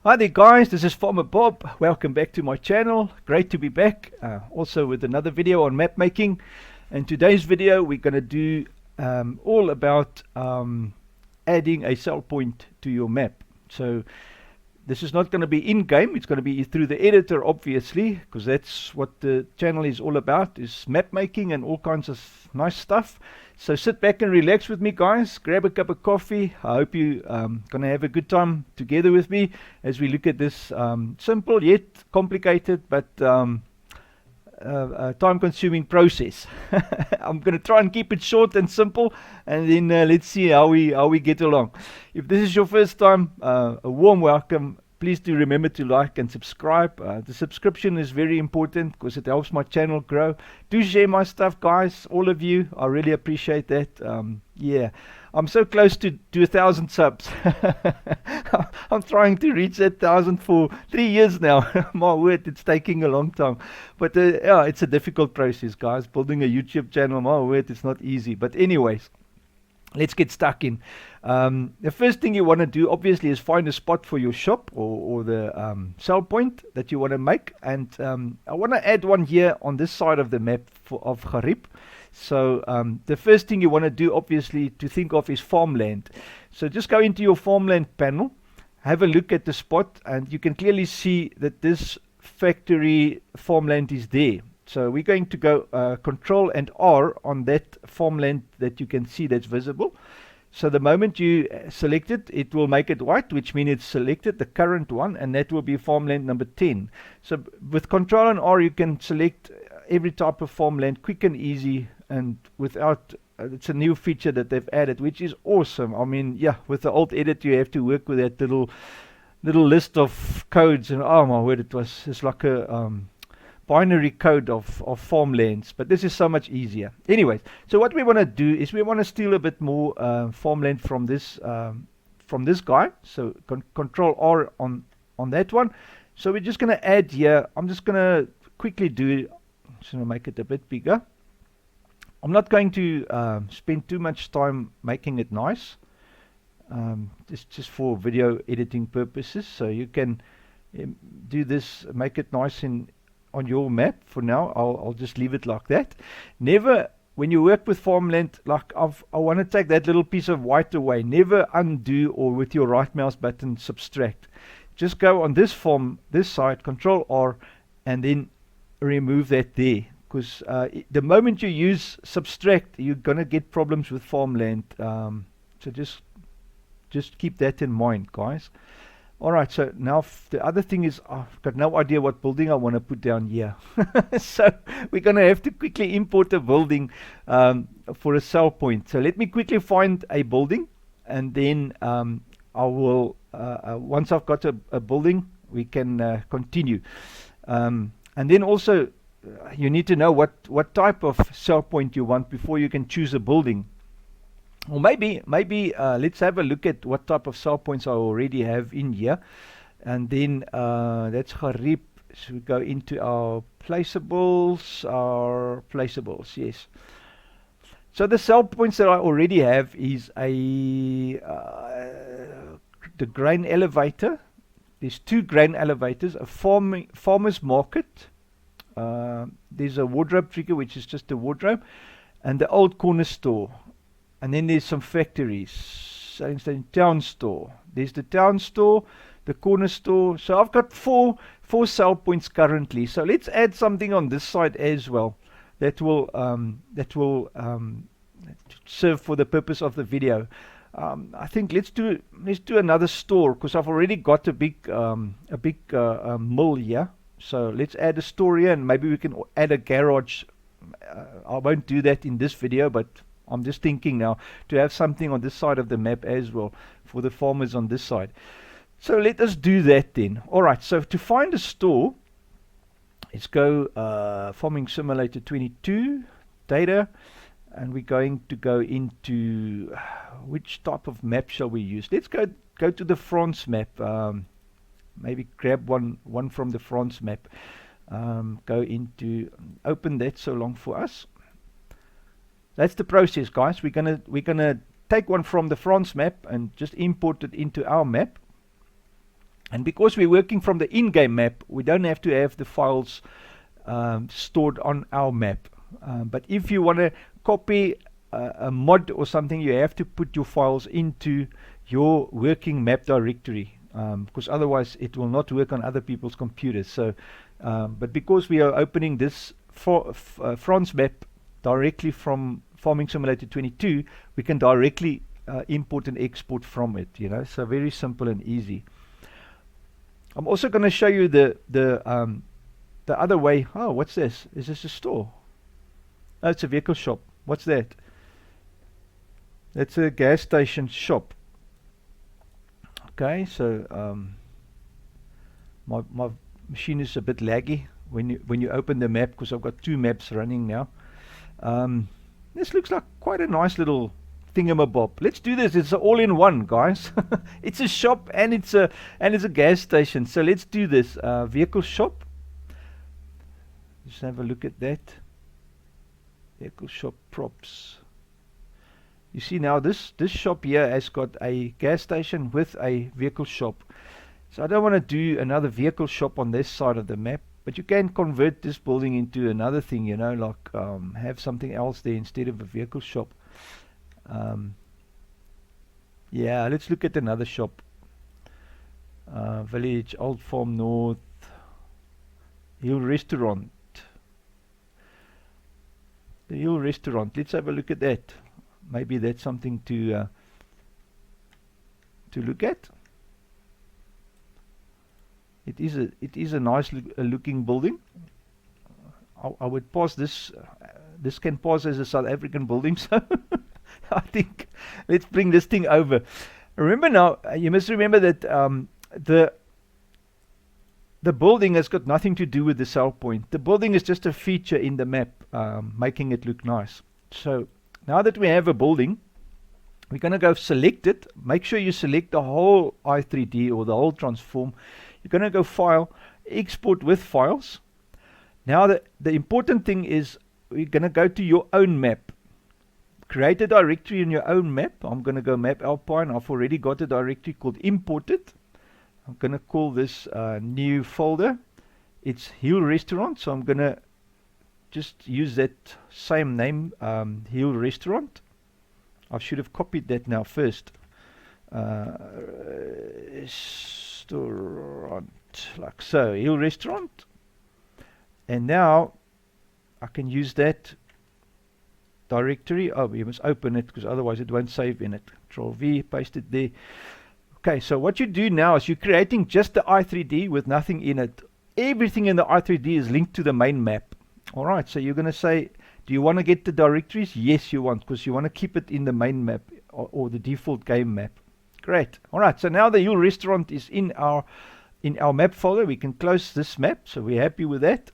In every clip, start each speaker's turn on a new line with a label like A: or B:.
A: Hi there guys, this is Farmer Bob. Welcome back to my channel. Great to be back, also with another video on map making. And today's video we're going to do all about adding a cell point to your map. So this is not going to be in-game, it's going to be through the editor obviously, because that's what the channel is all about, is map making and all kinds of nice stuff. So sit back and relax with me guys, grab a cup of coffee. I hope you going to have a good time together with me as we look at this simple yet complicated but time-consuming process. I'm going to try and keep it short and simple, and then let's see how we get along. If this is your first time, a warm welcome. Please do remember to like and subscribe. The subscription is very important because it helps my channel grow. Do share my stuff guys, all of you. I really appreciate that. Yeah, I'm so close to 1,000 subs. I'm trying to reach that 1,000 for 3 years now. My word, it's taking a long time. But yeah, it's a difficult process guys. Building a YouTube channel, my word, it's not easy. But anyways, let's get stuck in. The first thing you want to do obviously is find a spot for your shop or the sell point that you want to make, and I want to add one here on this side of the map of Garib. So the first thing you want to do obviously to think of is farmland. So just go into your farmland panel, have a look at the spot, and you can clearly see that this factory farmland is there. So we're going to go Control and R on that farmland that you can see that's visible. So the moment you select it, it will make it white, which means it's selected the current one, and that will be farmland number 10. So with Control and R you can select every type of farmland quick and easy, and without it's a new feature that they've added, which is awesome. I mean, yeah, with the old edit you have to work with that little list of codes, and oh my word, it's like a binary code of farmlands, but this is so much easier. Anyways, so what we want to do is we want to steal a bit more farmland from this guy. So Control R on that one. So we're just going to add here. I'm just going to quickly do. Just going to make it a bit bigger. I'm not going to spend too much time making it nice. Just for video editing purposes. So you can do this, make it nice on your map. For now I'll just leave it like that. Never, when you work with farmland, like I want to take that little piece of white away, never undo or with your right mouse button subtract. Just go on this side, Control R, and then remove that there, because the moment you use subtract you're gonna get problems with farmland. So just keep that in mind guys. Alright, so now the other thing is I've got no idea what building I want to put down here. So we're going to have to quickly import a building for a sell point. So let me quickly find a building, and then I will, once I've got a building, we can continue. And then also you need to know what type of sell point you want before you can choose a building. Or maybe let's have a look at what type of sell points I already have in here, and then that's Garib. So we go into our placeables, yes. So the sell points that I already have is the grain elevator. There's 2 grain elevators, a farmer's market. There's a wardrobe trigger, which is just a wardrobe, and the old corner store. And then there's some factories, so town store. There's the town store, the corner store. So I've got four sell points currently. So let's add something on this side as well that will serve for the purpose of the video. I think let's do another store, because I've already got a big mill here. So let's add a store here, and maybe we can add a garage. I won't do that in this video, but I'm just thinking now to have something on this side of the map as well for the farmers on this side. So let us do that then. Alright, so to find a store, let's go Farming Simulator 22 data, and we're going to go into which type of map shall we use. Let's go to the France map. Maybe grab one from the France map. Go into, open that so long for us. That's the process guys. We're gonna take one from the France map and just import it into our map. And because we're working from the in-game map, we don't have to have the files stored on our map. But if you want to copy a mod or something, you have to put your files into your working map directory, because otherwise it will not work on other people's computers. So, but because we are opening this France map directly from Farming Simulator 22, we can directly import and export from it, you know, so very simple and easy. I'm also going to show you the other way. Oh, what's this? Is this a store? Oh, it's a vehicle shop. What's that? That's a gas station shop. Okay, so my machine is a bit laggy when you open the map, because I've got two maps running now. This looks like quite a nice little thingamabob. Let's do this. It's all-in-one, guys. It's a shop and it's a gas station. So let's do this. Vehicle shop. Just have a look at that. Vehicle shop props. You see now this shop here has got a gas station with a vehicle shop. So I don't want to do another vehicle shop on this side of the map, but you can convert this building into another thing, you know, like have something else there instead of a vehicle shop. Yeah, let's look at another shop. Village, Old Farm North, Hill Restaurant. The Hill Restaurant, let's have a look at that. Maybe that's something to look at. It is a nice looking building. I would pass this. This can pass as a South African building, so I think let's bring this thing over. Remember now, you must remember that the building has got nothing to do with the sell point. The building is just a feature in the map, making it look nice. So now that we have a building, we're going to go select it. Make sure you select the whole i3D or the whole transform. You're going to go File, Export with Files. Now the important thing is we're going to go to your own map. Create a directory in your own map. I'm going to go Map Alpine. I've already got a directory called Imported. I'm going to call this new folder. It's Hill Restaurant, so I'm going to just use that same name, Hill Restaurant. I should have copied that now first. Restaurant, like so, Hill Restaurant. And now I can use that directory. Oh, you must open it because otherwise it won't save in it. Control V, paste it there. Okay, so what you do now is you're creating just the i3D with nothing in it. Everything in the i3D is linked to the main map. Alright, so you're going to say, do you want to get the directories? Yes, you want, because you want to keep it in the main map or the default game map. Great. Alright, so now the Hill Restaurant is in our map folder. We can close this map, so we're happy with that.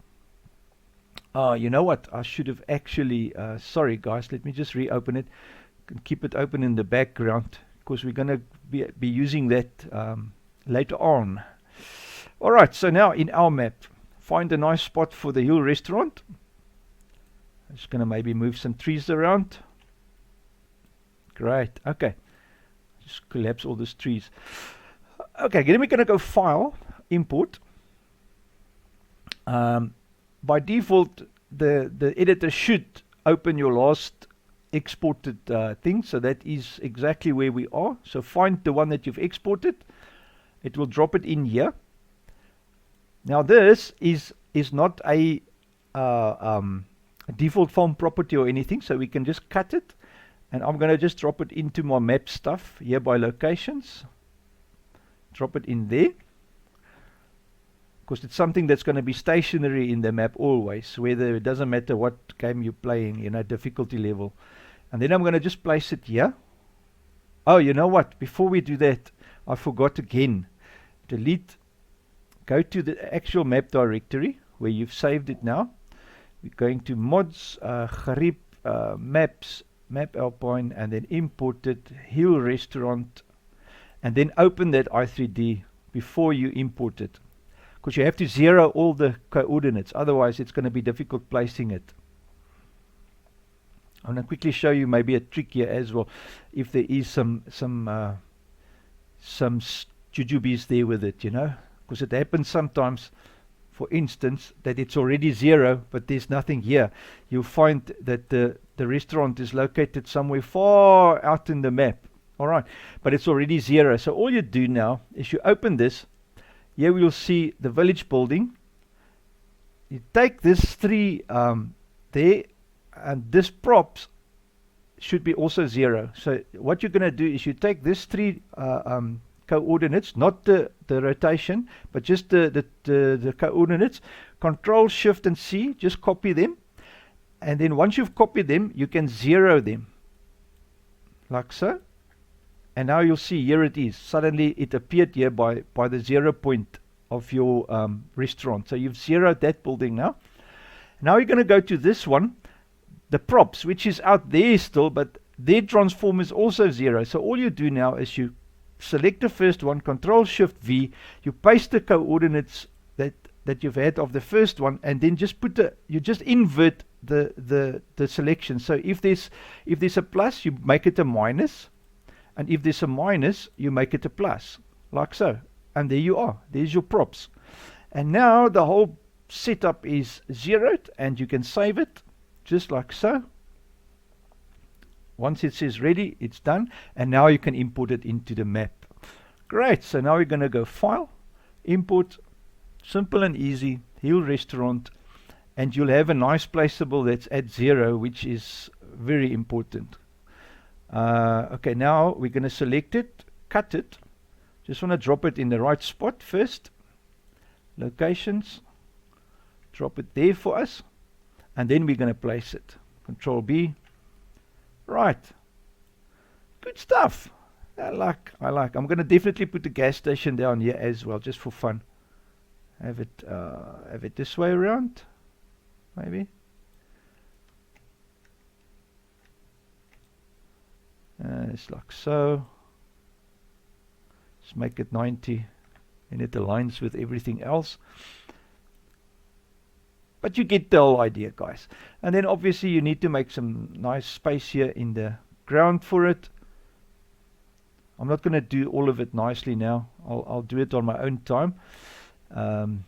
A: You know what? I should have actually, sorry guys, let me just reopen it. Can keep it open in the background because we're going to be using that later on. Alright, so now in our map, find a nice spot for the Hill Restaurant. I'm just going to maybe move some trees around. Great, okay. Just collapse all these trees. Okay, then we're going to go File, Import. By default, the editor should open your last exported thing, so that is exactly where we are. So find the one that you've exported. It will drop it in here. Now this is not a default farm property or anything, so we can just cut it, and I'm going to just drop it into my map stuff here by locations. Drop it in there, because it's something that's going to be stationary in the map always, whether it doesn't matter what game you're playing, you know, difficulty level. And then I'm going to just place it here. Oh, you know what? Before we do that, I forgot again. Delete. Go to the actual map directory where you've saved it now. We're going to mods, Garib, maps, map Alpine, and then import it, Hill Restaurant, and then open that i3D before you import it. Because you have to zero all the coordinates, otherwise it's going to be difficult placing it. I'm going to quickly show you maybe a trick here as well. If there is some jujubes there with it, you know, because it happens sometimes, for instance, that it's already 0, but there's nothing here. You'll find that the restaurant is located somewhere far out in the map. All right, but it's already 0. So all you do now is you open this. Here we'll see the village building. You take this 3 there, and this props should be also 0. So what you're going to do is you take this 3 coordinates, not the rotation, but just the coordinates. Control Shift and C, just copy them, and then once you've copied them, you can 0 them like so. And now you'll see, here it is. Suddenly it appeared here by the 0 point of your restaurant. So you've zeroed that building now. Now you're going to go to this one, the props, which is out there still, but their transform is also 0. So all you do now is you select the first one, Control Shift V, you paste the coordinates that you've had of the first one, and then just you just invert the selection. So if there's a plus, you make it a minus. And if there's a minus, you make it a plus, like so. And there you are. There's your props. And now the whole setup is zeroed, and you can save it, just like so. Once it says ready, it's done. And now you can import it into the map. Great. So now we're going to go File, Import, simple and easy, Hill Restaurant. And you'll have a nice placeable that's at 0, which is very important. Okay, now we're going to select it, cut it. Just want to drop it in the right spot first. Locations. Drop it there for us. And then we're going to place it. Control B. Right. Good stuff. I like. I'm going to definitely put the gas station down here as well, just for fun. Have it this way around. Maybe. It's like so. Just make it 90, and it aligns with everything else. But you get the whole idea, guys. And then obviously you need to make some nice space here in the ground for it. I'm not going to do all of it nicely now. I'll do it on my own time. And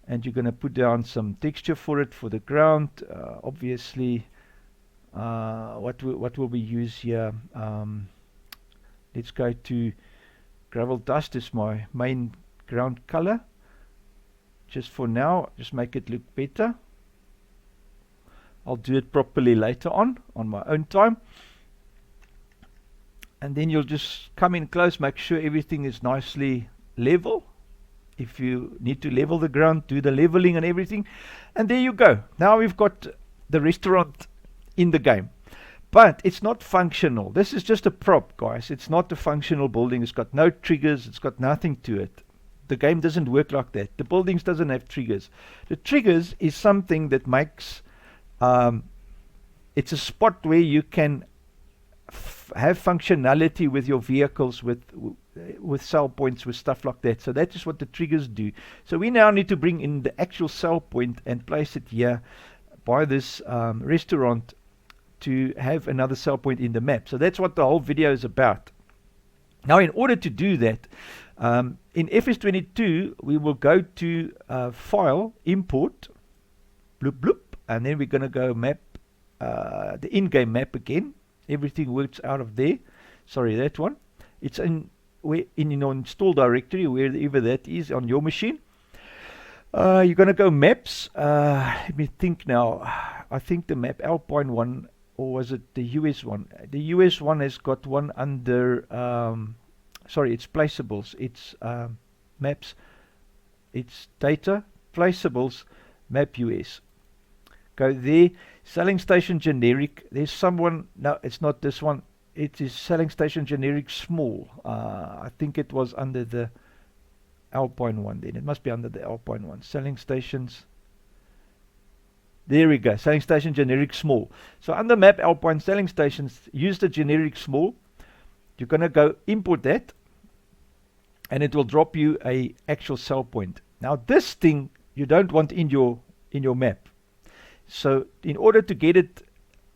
A: you're going to put down some texture for it for the ground. Obviously. What will we use here? Let's go to gravel dust is my main ground color. Just for now, just make it look better. I'll do it properly later on my own time. And then you'll just come in close, make sure everything is nicely level. If you need to level the ground, do the leveling and everything. And there you go. Now we've got the restaurant in the game, but it's not functional. This is just a prop, guys. It's not a functional building. It's got no triggers. It's got nothing to it. The game doesn't work like that. The buildings doesn't have triggers. The triggers is something that makes it's a spot where you can have functionality with your vehicles, with sell points, with stuff like that. So that is what the triggers do. So we now need to bring in the actual sell point and place it here by this restaurant to have another sell point in the map. So that's what the whole video is about. Now, in order to do that, in FS22, we will go to File, Import, bloop bloop, and then we're going to go map, the in-game map again. Everything works out of there. Sorry, that one. It's in your install directory, wherever that is on your machine. You're going to go Maps. Let me think now. I think the map Alpine one, or was it the US one? The US one has got one under, sorry, it's placeables. It's maps. It's data, placeables, map US. Go there. Selling station generic. There's someone, no, it's not this one. It is selling station generic small. I think it was under the Alpine one then. It must be under the Alpine one. Selling stations. There we go. Selling station generic small. So under map Alpine selling stations, use the generic small. You're going to go import that, and it will drop you a actual sell point. Now this thing you don't want in your map. So in order to get it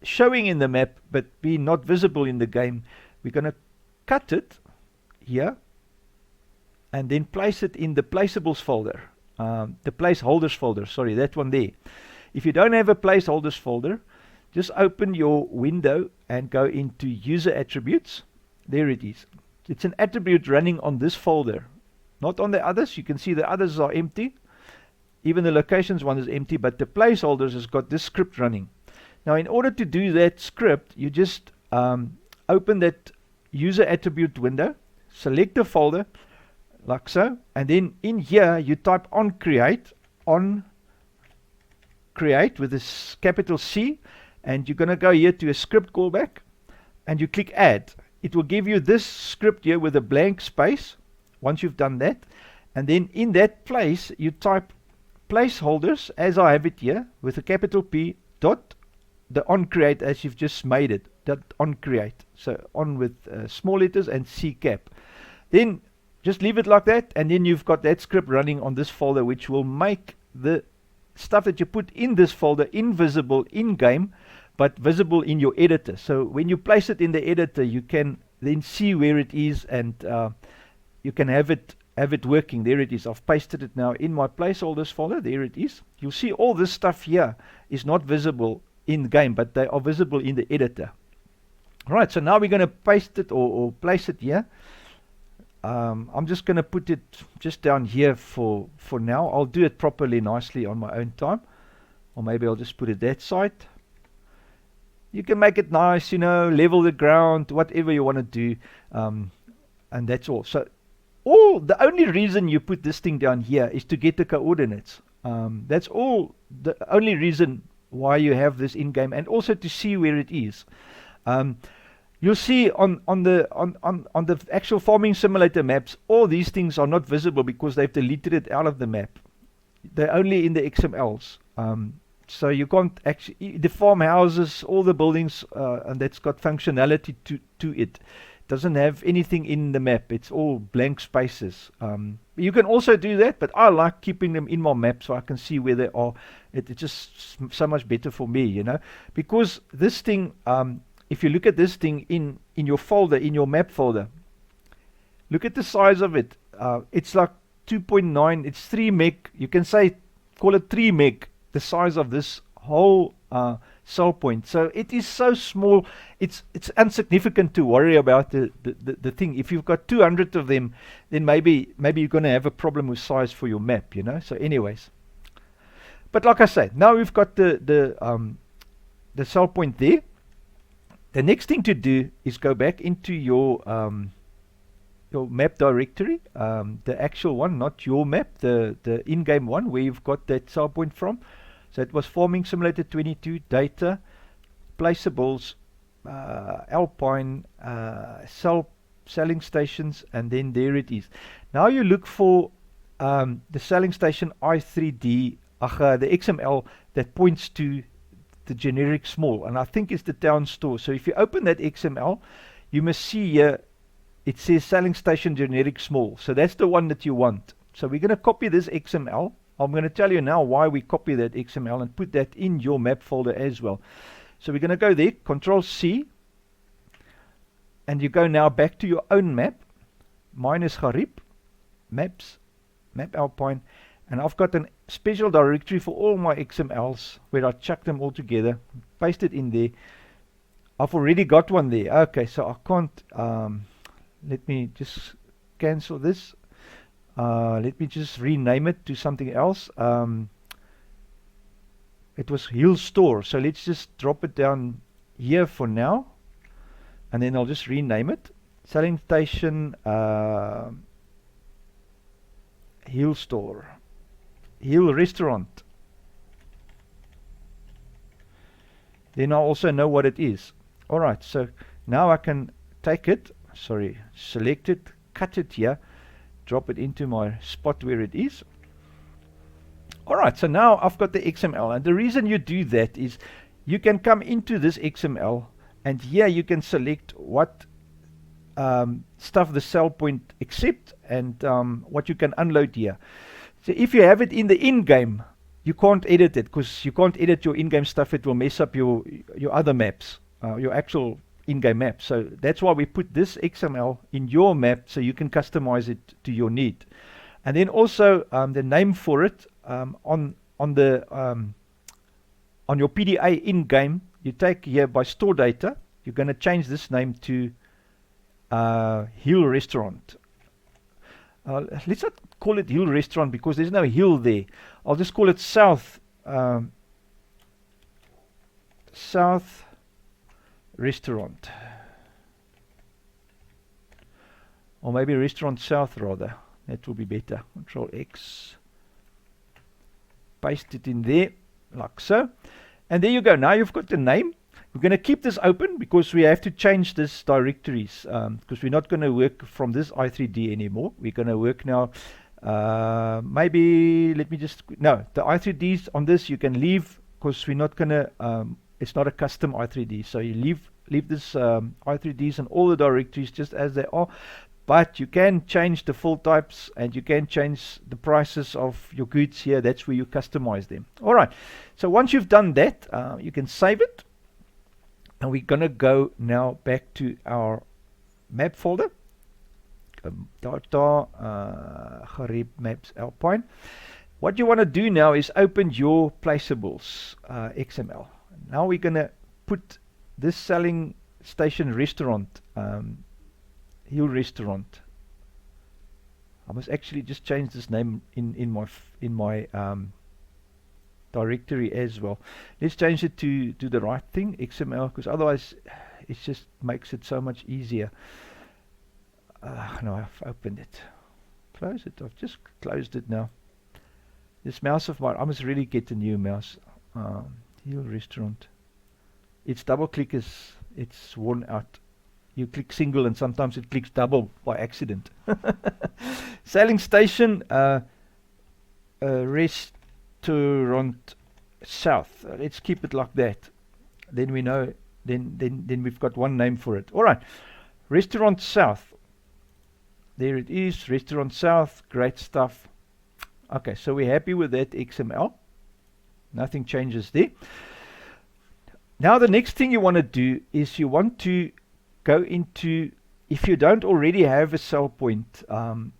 A: showing in the map but be not visible in the game, we're going to cut it here and then place it in the placeables folder, the placeholders folder, sorry, that one there. If you don't have a placeholders folder, just open your window and go into user attributes. There it is. It's an attribute running on this folder, not on the others. You can see the others are empty. Even the locations one is empty, but the placeholders has got this script running. Now, in order to do that script, you just open that user attribute window, select the folder, like so, and then in here you type on create with this capital C, and you're going to go here to a script callback, and you click add. It will give you this script here with a blank space once you've done that, and then in that place you type placeholders as I have it here with a capital P dot the on create as you've just made it, dot on create, so on with small letters and C cap. Then just leave it like that, and then you've got that script running on this folder, which will make the stuff that you put in this folder invisible in game, but visible in your editor. So when you place it in the editor, you can then see where it is, and you can have it working. There it is. I've pasted it now in my placeholders folder. There it is. You'll see all this stuff here is not visible in the game, but they are visible in the editor. Right, so now we're going to paste it or place it here. I'm just going to put it just down here for now. I'll do it properly, nicely on my own time. Or maybe I'll just put it that side. You can make it nice, you know, level the ground, whatever you want to do. And that's all. So the only reason you put this thing down here is to get the coordinates. That's all, the only reason why you have this in-game, and also to see where it is. You'll see on the actual farming simulator maps, all these things are not visible because they've deleted it out of the map. They're only in the XMLs. So you can't actually, the farmhouses, all the buildings, and that's got functionality to it. Doesn't have anything in the map. It's all blank spaces. You can also do that, but I like keeping them in my map so I can see where they are. It's just so much better for me, you know, because this thing, if you look at this thing in your folder, in your map folder, look at the size of it. It's like 2.9, it's 3 meg. You can say, call it 3 meg, the size of this whole cell point. So it is so small, it's insignificant to worry about the thing. If you've got 200 of them, then maybe you're going to have a problem with size for your map, you know. So anyways, but like I say, now we've got the cell point there. The next thing to do is go back into your map directory, the actual one, not your map, the in-game one where you've got that cell point from. So it was Farming Simulator 22, data, placeables, Alpine, selling stations, and then there it is. Now you look for the selling station I3D, the XML that points to the generic small, and I think it's the town store. So if you open that XML, you must see here it says selling station generic small. So that's the one that you want. So we're going to copy this XML. I'm going to tell you now why we copy that XML and put that in your map folder as well. So we're going to go there, Control C, and you go now back to your own map. Mine is Garib, maps, map Alpine, and I've got a special directory for all my XMLs where I chuck them all together, paste it in there. I've already got one there. Okay, so I can't, let me just cancel this. Let me just rename it to something else. It was Hill Store, so let's just drop it down here for now, and then I'll just rename it. Selling Station Hill Store, Hill Restaurant. Then I also know what it is. Alright, so now I can take it, select it, cut it here, drop it into my spot where it is. Alright, so now I've got the XML, and the reason you do that is you can come into this XML, and here you can select what stuff the cell point accept, and what you can unload here. So if you have it in the in-game, you can't edit it, because you can't edit your in-game stuff. It will mess up your other maps, your actual in-game map. So that's why we put this XML in your map so you can customize it to your need. And then also the name for it on your PDA in-game, you take here by store data, you're going to change this name to Hill Restaurant. Let's not call it Hill Restaurant because there's no hill there. I'll just call it South Restaurant. Or maybe Restaurant South rather. That will be better. Control X. Paste it in there, like so. And there you go. Now you've got the name. We're going to keep this open because we have to change this directories because we're not going to work from this i3D anymore. We're going to work now, maybe, let me just, no, the i3Ds on this you can leave because we're not going to, it's not a custom i3D. So you leave this i3Ds and all the directories just as they are. But you can change the fill types and you can change the prices of your goods here. That's where you customize them. All right. So once you've done that, you can save it. And we're going to go now back to our map folder. Data, Garib Maps Alpine. What you want to do now is open your placeables XML. Now we're going to put this selling station restaurant, Hill Restaurant. I must actually just change this name in my directory as well. Let's change it to the right thing, XML, because otherwise it just makes it so much easier. No, I've opened it. Close it. I've just closed it now. This mouse of mine, I must really get a new mouse. Hill Restaurant. Its double click it's worn out. You click single and sometimes it clicks double by accident. Sailing station, Restaurant South. Let's keep it like that. Then we know. Then we've got one name for it. All right, Restaurant South. There it is, Restaurant South. Great stuff. Okay, so we're happy with that XML. Nothing changes there. Now the next thing you want to do is you want to go into, if you don't already have a sell point, a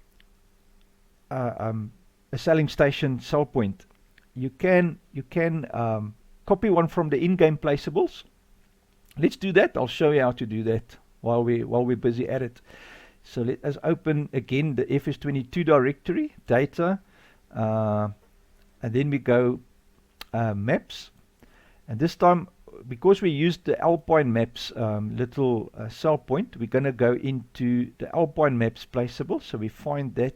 A: selling station sell point, you can copy one from the in-game placeables. Let's do that. I'll show you how to do that while we're busy at it. So let us open again the FS22 directory, data, and then we go maps, and this time because we used the Alpine Maps little cell point, we're going to go into the Alpine Maps placeable. So we find that,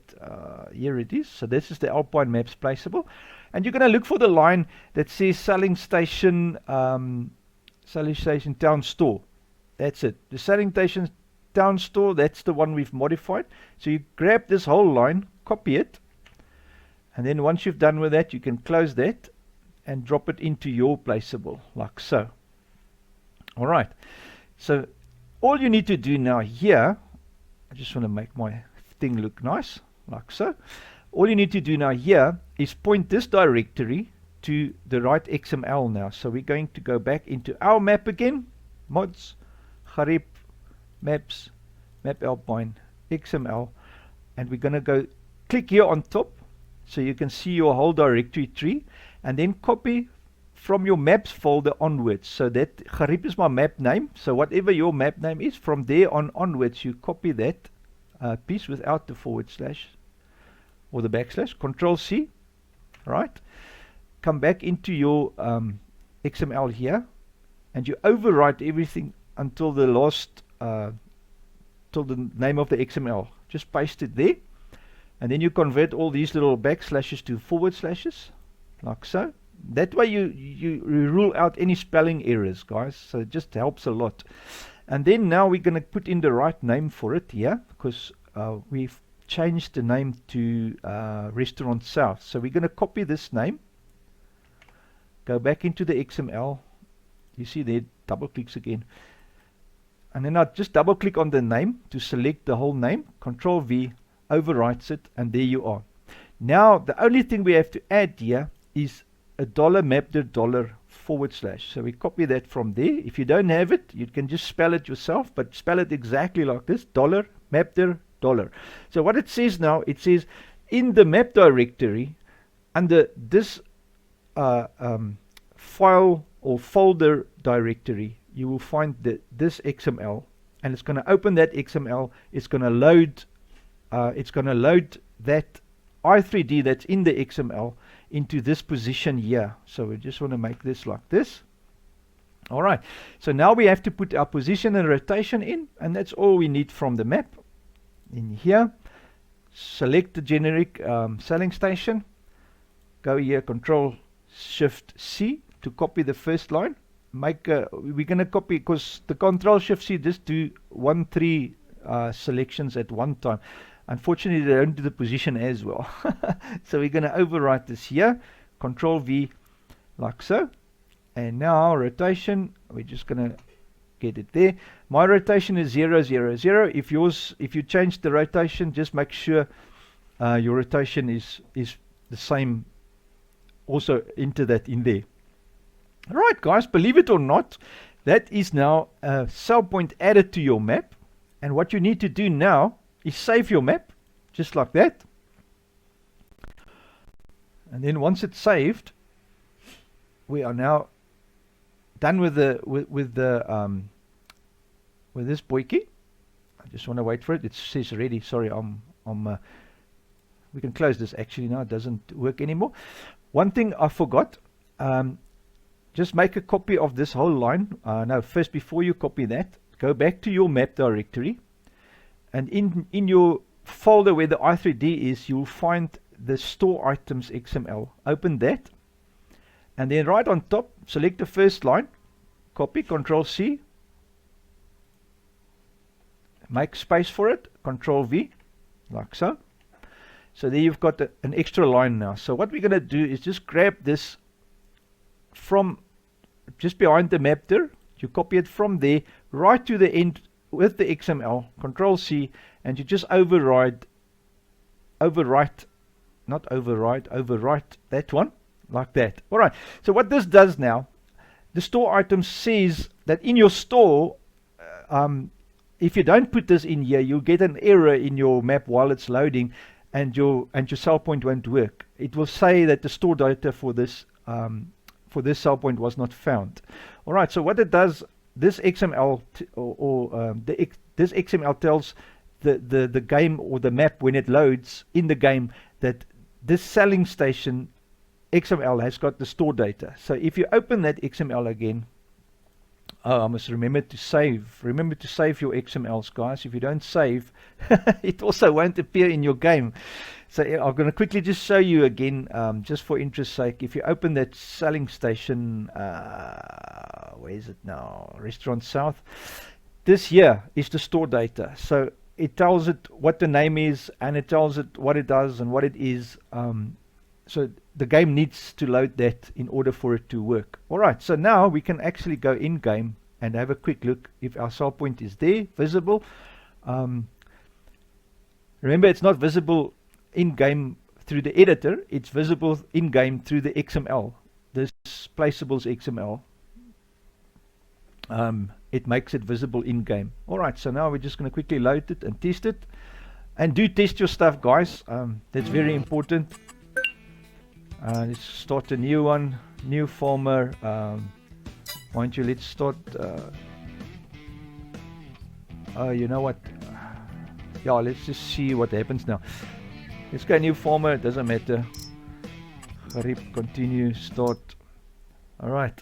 A: here it is. So this is the Alpine Maps placeable. And you're going to look for the line that says selling station town store. That's it. The selling station town store, that's the one we've modified. So you grab this whole line, copy it. And then once you've done with that, you can close that and drop it into your placeable, like so. All right. So all you need to do now here, I just want to make my thing look nice, like so. All you need to do now here is point this directory to the right XML now. So we're going to go back into our map again, mods, Garib, maps, map Alpine, XML, and we're going to go click here on top so you can see your whole directory tree, and then copy from your maps folder onwards. So that Garib is my map name, so whatever your map name is, from there onwards you copy that piece without the forward slash or the backslash. Control C, right? Come back into your XML here, and you overwrite everything until the last till the name of the XML. Just paste it there, and then you convert all these little backslashes to forward slashes, like so. That way you rule out any spelling errors, guys, so it just helps a lot. And then now we're going to put in the right name for it here, because we've changed the name to Restaurant South. So we're going to copy this name, go back into the XML, you see there, double clicks again, and then I just double click on the name to select the whole name, Control V, overwrites it, and there you are. Now the only thing we have to add here is a $mapped // so we copy that from there. If you don't have it, you can just spell it yourself, but spell it exactly like this: dollar mapdir dollar. So what it says now, it says in the map directory under this file or folder directory, you will find this XML, and it's going to open that XML. It's going to load that i3D that's in the XML into this position here. So we just want to make this like this. All right, so now we have to put our position and rotation in, and that's all we need from the map. In here, select the generic selling station, go here, Control Shift C to copy the first line. We're going to copy, because the Control Shift C just do 3 selections at one time. Unfortunately, they don't do the position as well. So we're going to overwrite this here, Control V, like so. And now rotation, we're just going to get it there. My rotation is 0, 0, 0. If you change the rotation, just make sure your rotation is the same. Also enter that in there. Alright guys, believe it or not, that is now a cell point added to your map. And what you need to do now is save your map, just like that. And then once it's saved, we are now done with this boyki. I just want to wait for it. It says ready. Sorry, we can close this actually now. It doesn't work anymore. One thing I forgot. Just make a copy of this whole line. No, first, before you copy that, go back to your map directory, and in your folder where the i3D is, you'll find the store items XML. Open that, and then right on top, select the first line, copy, Control C, make space for it, Control V, like so. So there you've got an extra line now. So what we're going to do is just grab this from just behind the map there. You copy it from there right to the end with the XML, Control C, and you just overwrite that one like that. All right, so what this does now, the store item says that in your store, if you don't put this in here, you'll get an error in your map while it's loading, and your cell point won't work. It will say that the store data for this cell point was not found. All right, so what it does, this XML this XML tells the game or the map when it loads in the game that this selling station XML has got the store data. So if you open that XML again, I must remember to save. Remember to save your XMLs, guys. If you don't save, it also won't appear in your game. So I'm going to quickly just show you again, just for interest's sake. If you open that selling station, where is it now? Restaurant South. This here is the store data. So it tells it what the name is, and it tells it what it does and what it is. So the game needs to load that in order for it to work. Alright, so now we can actually go in game and have a quick look if our cell point is there, visible. Remember, it's not visible in game through the editor, it's visible in game through the XML, this placeables XML. It makes it visible in game. Alright, so now we're just going to quickly load it and test it. And do test your stuff, guys. That's very important. Let's start a new one, new farmer. Why don't you, let's start, you know what, yeah, let's just see what happens now. Let's go new farmer, it doesn't matter. Garib, continue, start. Alright,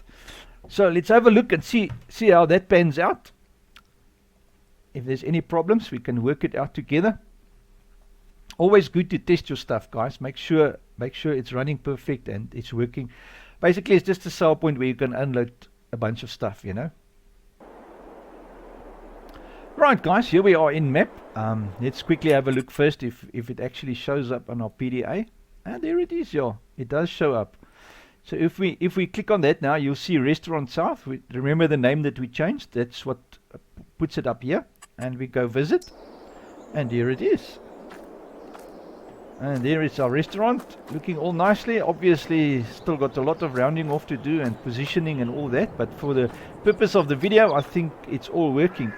A: so let's have a look and see how that pans out. If there's any problems, we can work it out together. Always good to test your stuff, guys. Make sure it's running perfect and it's working. Basically, it's just a cell point where you can unload a bunch of stuff, you know. Right, guys, here we are in map. Let's quickly have a look first if it actually shows up on our PDA. And there it is, yeah. It does show up. So if we click on that now, you'll see Restaurant South. Remember the name that we changed. That's what puts it up here. And we go visit. And here it is. And there is our restaurant, looking all nicely. Obviously still got a lot of rounding off to do and positioning and all that, but for the purpose of the video I think it's all working.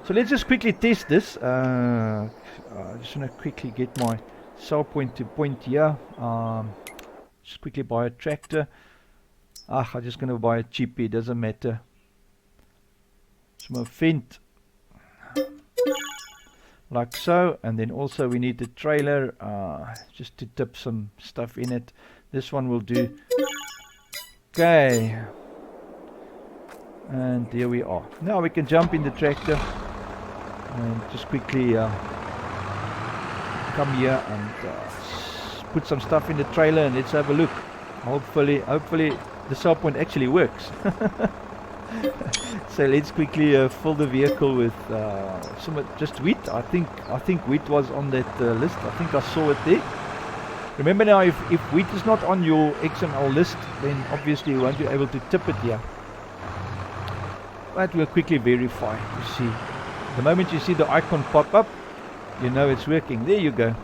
A: So let's just quickly test this. I just want to quickly get my cell point to point here. Just quickly buy a tractor. I'm just going to buy a cheapie, doesn't matter. Small fence, like so. And then also we need the trailer just to tip some stuff in it. This one will do. Okay, and there we are. Now we can jump in the tractor and just quickly come here and put some stuff in the trailer, and let's have a look. Hopefully the cell point actually works. So let's quickly fill the vehicle with some just wheat. I think wheat was on that list. I think I saw it there. Remember now, if wheat is not on your XML list, then obviously you won't be able to tip it here. But we'll quickly verify to see. The moment you see the icon pop up, you know it's working. There you go.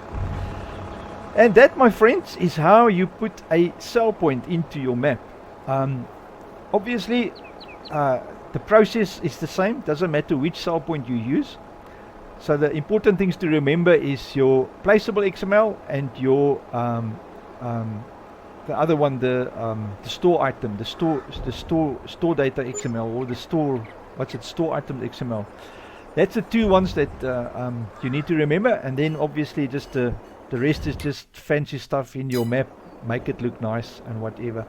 A: And that, my friends, is how you put a cell point into your map. Obviously the process is the same, doesn't matter which cell point you use. So the important things to remember is your placeable XML and your the other one, the store item, the store data XML, or the store item XML. That's the two ones that you need to remember, and then obviously just the rest is just fancy stuff in your map. Make it look nice and whatever.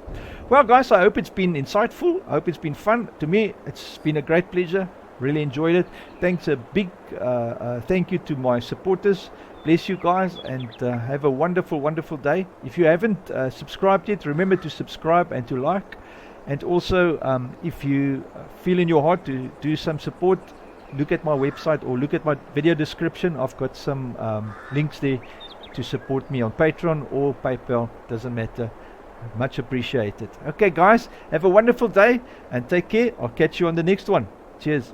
A: Well guys, I hope it's been insightful. I hope it's been fun. To me it's been a great pleasure. Really enjoyed it. Thanks, a big thank you to my supporters. Bless you guys, and have a wonderful day. If you haven't subscribed yet, remember to subscribe and to like. And also if you feel in your heart to do some support, look at my website or look at my video description. I've got some links there to support me on Patreon or PayPal, doesn't matter. Much appreciated. Okay guys, have a wonderful day and take care. I'll catch you on the next one. Cheers.